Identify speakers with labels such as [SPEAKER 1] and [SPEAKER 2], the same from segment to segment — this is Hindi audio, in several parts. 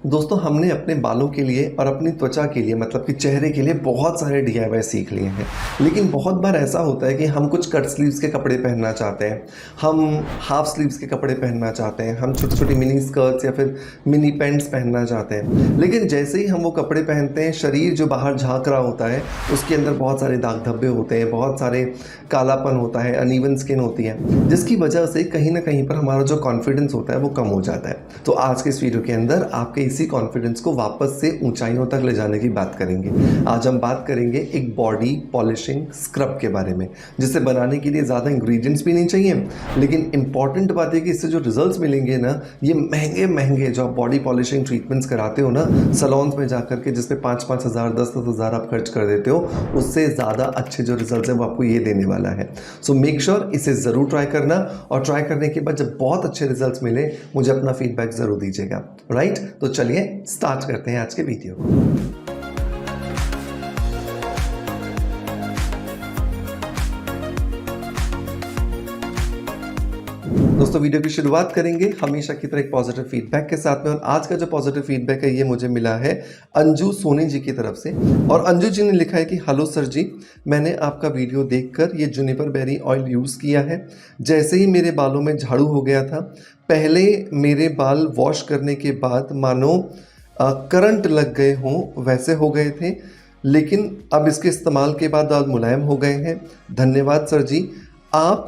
[SPEAKER 1] दोस्तों हमने अपने बालों के लिए और अपनी त्वचा के लिए मतलब कि चेहरे के लिए बहुत सारे DIY सीख लिए हैं। लेकिन बहुत बार ऐसा होता है कि हम कुछ कट स्लीव्स के कपड़े पहनना चाहते हैं, हम हाफ स्लीव्स के कपड़े पहनना चाहते हैं, हम छोटी छोटी मिनी स्कर्ट्स या फिर मिनी पैंट्स पहनना चाहते हैं। लेकिन जैसे ही हम वो कपड़े पहनते हैं, शरीर जो बाहर झाँक रहा होता है उसके अंदर बहुत सारे दाग धब्बे होते हैं, बहुत सारे कालापन होता है, अनइवन स्किन होती है, जिसकी वजह से कहीं ना कहीं पर हमारा जो कॉन्फिडेंस होता है वो कम हो जाता है। तो आज के इस वीडियो के अंदर आपके इसी कॉन्फिडेंस को वापस से ऊंचाइयों तक ले जाने की बात करेंगे। आज हम बात करेंगे एक बॉडी पॉलिशिंग स्क्रब के बारे में, जिसे बनाने के लिए ज़्यादा इंग्रेडिएंट्स भी नहीं चाहिए। लेकिन इंपॉर्टेंट बात है कि इससे जो रिजल्ट्स मिलेंगे ना, ये महंगे महंगे जो आप बॉडी पॉलिशिंग ट्रीटमेंट्स कराते हो ना सैलून्स में जाकर के, जिसपे 5-5 हज़ार 10-10 हज़ार आप खर्च कर देते हो, उससे ज़्यादा अच्छे जो रिजल्ट्स हैं वो आपको ये देने वाला है। सो मेक श्योर इसे ज़रूर ट्राई करना, और ट्राई करने के बाद जब बहुत अच्छे रिजल्ट्स मिले मुझे अपना फीडबैक ज़रूर दीजिएगा। राइट, तो चलिए स्टार्ट करते हैं आज के वीडियो को। दोस्तों वीडियो की शुरुआत करेंगे हमेशा की तरह एक पॉजिटिव फीडबैक के साथ में, और आज का जो पॉजिटिव फीडबैक है ये मुझे मिला है अंजू सोनी जी की तरफ से। और अंजू जी ने लिखा है कि हेलो सर जी, मैंने आपका वीडियो देखकर ये जुनिपर बेरी ऑयल यूज़ किया है। जैसे ही मेरे बालों में झाड़ू हो गया था, पहले मेरे बाल वॉश करने के बाद मानो करंट लग गए हों वैसे हो गए थे, लेकिन अब इसके इस्तेमाल के बाद बाल मुलायम हो गए हैं। धन्यवाद सर जी, आप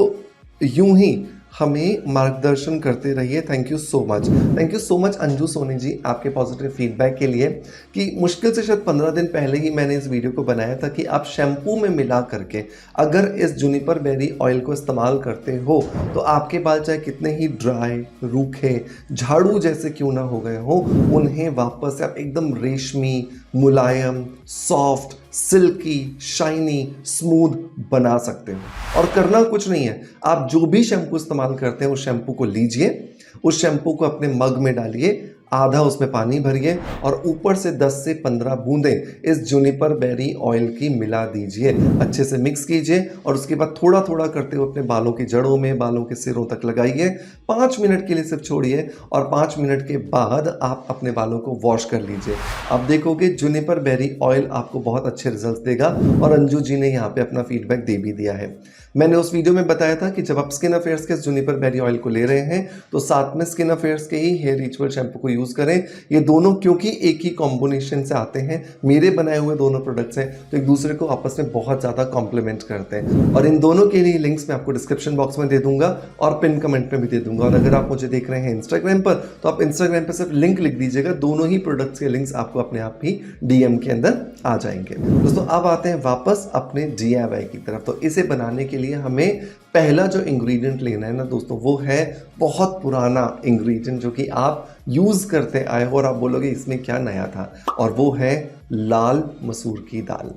[SPEAKER 1] यूं ही हमें मार्गदर्शन करते रहिए। Thank you so much. Thank you so much Anju Soni ji आपके पॉजिटिव फीडबैक के लिए, कि मुश्किल से शायद 15 दिन पहले ही मैंने इस वीडियो को बनाया था कि आप शैम्पू में मिला करके अगर इस जुनिपर बेरी ऑयल को इस्तेमाल करते हो तो आपके बाल चाहे कितने ही ड्राई, रूखे, झाड़ू जैसे क्यों ना हो गए हो, उन्हें वापस से आप एकदम रेशमी, मुलायम, सॉफ्ट, सिल्की, शाइनी, स्मूथ बना सकते हो। और करना कुछ नहीं है, आप जो भी शैम्पू इस्तेमाल करते हैं उस शैम्पू को लीजिए, उस शैम्पू को अपने मग में डालिए, आधा उसमें पानी भरिए और ऊपर से 10 से 15 बूंदें इस जुनिपर बेरी ऑयल की मिला दीजिए। अच्छे से मिक्स कीजिए और उसके बाद थोड़ा थोड़ा करते हुए अपने बालों की जड़ों में, बालों के सिरों तक लगाइए। 5 मिनट के लिए सिर्फ छोड़िए और 5 मिनट के बाद आप अपने बालों को वॉश कर लीजिए। आप देखोगे जुनिपर बेरी ऑयल आपको बहुत अच्छे रिजल्ट देगा। और अंजू जी ने यहाँ पे अपना फीडबैक दे भी दिया है। मैंने उस वीडियो में बताया था कि जब आप स्किन अफेयर्स के जुनिपर बेरी ऑयल को ले रहे हैं तो साथ में स्किन अफेयर्स के ही हेयर रिचुअल शैम्पू को यूज़ करें। ये दोनों क्योंकि एक ही कॉम्बिनेशन से आते हैं, मेरे बनाए हुए दोनों प्रोडक्ट्स हैं, तो एक दूसरे को आपस में बहुत ज़्यादा कॉम्प्लीमेंट करते हैं। और इन दोनों के लिए लिंक्स मैं आपको डिस्क्रिप्शन बॉक्स में दे दूंगा और पिन कमेंट में भी दे दूंगा। और अगर आप मुझे देख रहे हैं इंस्टाग्राम पर, तो आप इंस्टाग्राम पर सिर्फ लिंक लिख दीजिएगा, दोनों ही प्रोडक्ट्स के लिंक्स आपको अपने आप ही DM के अंदर आ जाएंगे। दोस्तों अब आते हैं वापस अपने DIY की तरफ। तो इसे बनाने के लिए हमें पहला जो इंग्रेडिएंट लेना है ना दोस्तों, वो है बहुत पुराना इंग्रेडिएंट जो कि आप यूज़ करते आए हो और आप बोलोगे इसमें क्या नया था, और वो है लाल मसूर की दाल।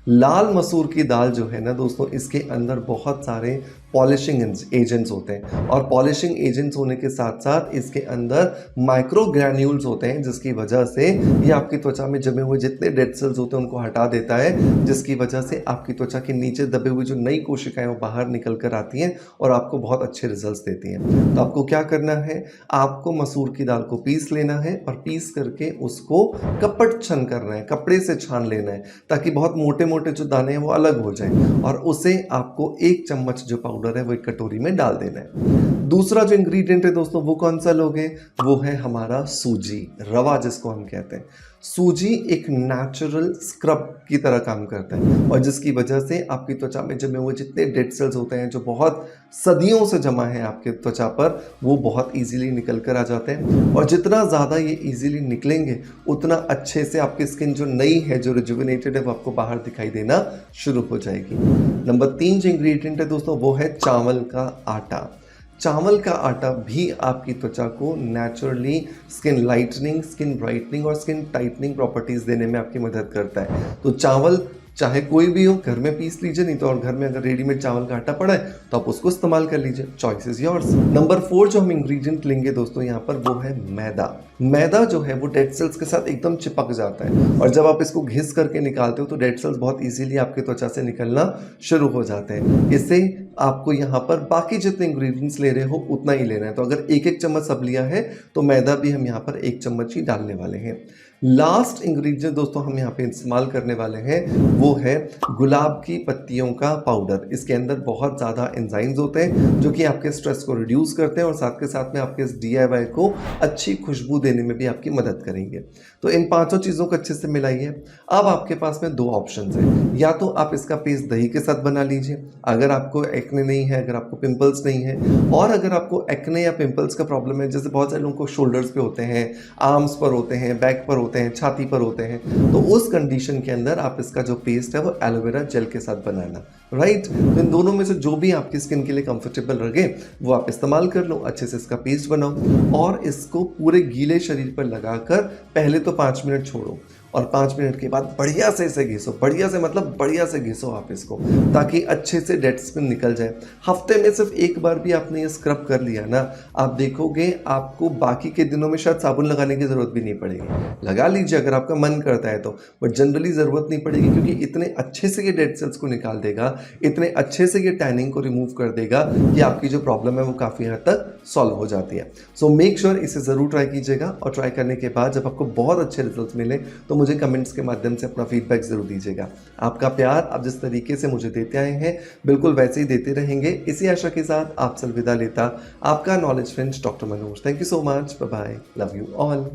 [SPEAKER 1] लाल मसूर की दाल जो है ना दोस्तों, इसके अंदर बहुत सारे पॉलिशिंग एजेंट्स होते हैं, और पॉलिशिंग एजेंट्स होने के साथ साथ इसके अंदर माइक्रो ग्रैन्यूल्स होते हैं, जिसकी वजह से ये आपकी त्वचा में जमे हुए जितने डेड सेल्स होते हैं उनको हटा देता है, जिसकी वजह से आपकी त्वचा के नीचे दबे हुए जो नई कोशिकाएं वो बाहर निकल कर आती हैं और आपको बहुत अच्छे रिजल्ट्स देती हैं। तो आपको क्या करना है, आपको मसूर की दाल को पीस लेना है और पीस करके उसको कपट छन करना है, कपड़े से छान लेना है, ताकि बहुत मोटे मोटे जो दाने हैं वो अलग हो जाएं। और उसे आपको 1 चम्मच जो पाउडर है वो एक कटोरी में डाल देना है। दूसरा जो इंग्रेडिएंट है दोस्तों वो कौन सा लोगे, वो है हमारा सूजी, रवा जिसको हम कहते हैं। सूजी एक नेचुरल स्क्रब की तरह काम करता है, और जिसकी वजह से आपकी त्वचा में जमे हुए जितने डेड सेल्स होते हैं जो बहुत सदियों से जमा है आपके त्वचा पर, वो बहुत इजीली निकल कर आ जाते हैं। और जितना ज़्यादा ये इजीली निकलेंगे उतना अच्छे से आपकी स्किन जो नई है, जो रिजुविनेटेड है, वो आपको बाहर दिखाई देना शुरू हो जाएगी। नंबर 3 जो इंग्रेडिएंट है दोस्तों वो है चावल का आटा। चावल का आटा भी आपकी त्वचा को naturally skin lightening, skin brightening और स्किन टाइटनिंग प्रॉपर्टीज़ देने में आपकी मदद करता है। तो चावल चाहे कोई भी हो, घर में पीस लीजिए, नहीं तो और घर में अगर रेडीमेड चावल का आटा पड़ा है तो आप उसको इस्तेमाल कर लीजिए। Choice is yours. नंबर 4 जो हम इंग्रेडिएंट लेंगे दोस्तों यहाँ पर वो है मैदा। मैदा जो है वो डेड सेल्स के साथ एकदम चिपक जाता है और जब आप इसको घिस करके निकालते हो तो डेड सेल्स बहुत इजीली आपकी त्वचा से निकलना शुरू हो जाते हैं। इससे आपको यहाँ पर बाकी जितने इंग्रेडिएंट्स ले रहे हो उतना ही लेना है। तो अगर एक एक चम्मच सब लिया है तो मैदा भी हम यहाँ पर 1 चम्मच ही डालने वाले हैं। लास्ट इंग्रेडिएंट दोस्तों हम यहाँ पे इस्तेमाल करने वाले हैं वो है गुलाब की पत्तियों का पाउडर। इसके अंदर बहुत ज़्यादा एंजाइम्स होते हैं जो कि आपके स्ट्रेस को रिड्यूस करते हैं और साथ के साथ में आपके इस DIY को अच्छी खुशबू देने में भी आपकी मदद करेंगे। तो इन पांचों चीज़ों को अच्छे से मिलाइए। अब आपके पास में 2 ऑप्शंस हैं, या तो आप इसका पेस्ट दही के साथ बना लीजिए अगर आपको एक्ने नहीं है, अगर आपको पिंपल्स नहीं है, और अगर आपको एक्ने या पिंपल्स का प्रॉब्लम है, जैसे बहुत सारे लोगों को शोल्डर्स पे होते हैं, आर्म्स पर होते हैं, बैक पर होते हैं, छाती पर होते हैं, तो उस कंडीशन के अंदर आप इसका जो पेस्ट है वो एलोवेरा जेल के साथ बनाना, राइट। तो इन दोनों में से जो भी आपकी स्किन के लिए कंफर्टेबल लगे वो आप इस्तेमाल कर लो। अच्छे से इसका पेस्ट बनाओ और इसको पूरे गीले शरीर पर लगाकर पहले तो 5 मिनट छोड़ो और 5 मिनट के बाद बढ़िया से इसे घिसो, बढ़िया से मतलब बढ़िया से घिसो आप इसको, ताकि अच्छे से डेड स्किन निकल जाए। हफ्ते में सिर्फ एक बार भी आपने ये स्क्रब कर लिया ना, आप देखोगे आपको बाकी के दिनों में शायद साबुन लगाने की ज़रूरत भी नहीं पड़ेगी। लगा लीजिए अगर आपका मन करता है तो, बट जनरली ज़रूरत नहीं पड़ेगी क्योंकि इतने अच्छे से ये डेड सेल्स को निकाल देगा, इतने अच्छे से ये टैनिंग को रिमूव कर देगा कि आपकी जो प्रॉब्लम है वो काफ़ी हद तक सॉल्व हो जाती है। सो मेक श्योर इसे ज़रूर ट्राई कीजिएगा और ट्राई करने के बाद जब आपको बहुत अच्छे रिजल्ट मिले तो मुझे कमेंट्स के माध्यम से अपना फीडबैक ज़रूर दीजिएगा। आपका प्यार आप जिस तरीके से मुझे देते आए हैं बिल्कुल वैसे ही देते रहेंगे, इसी आशा के साथ आपसे अलविदा लेता आपका knowledge friend doctor Manoj. Thank you so much, bye bye, love you all.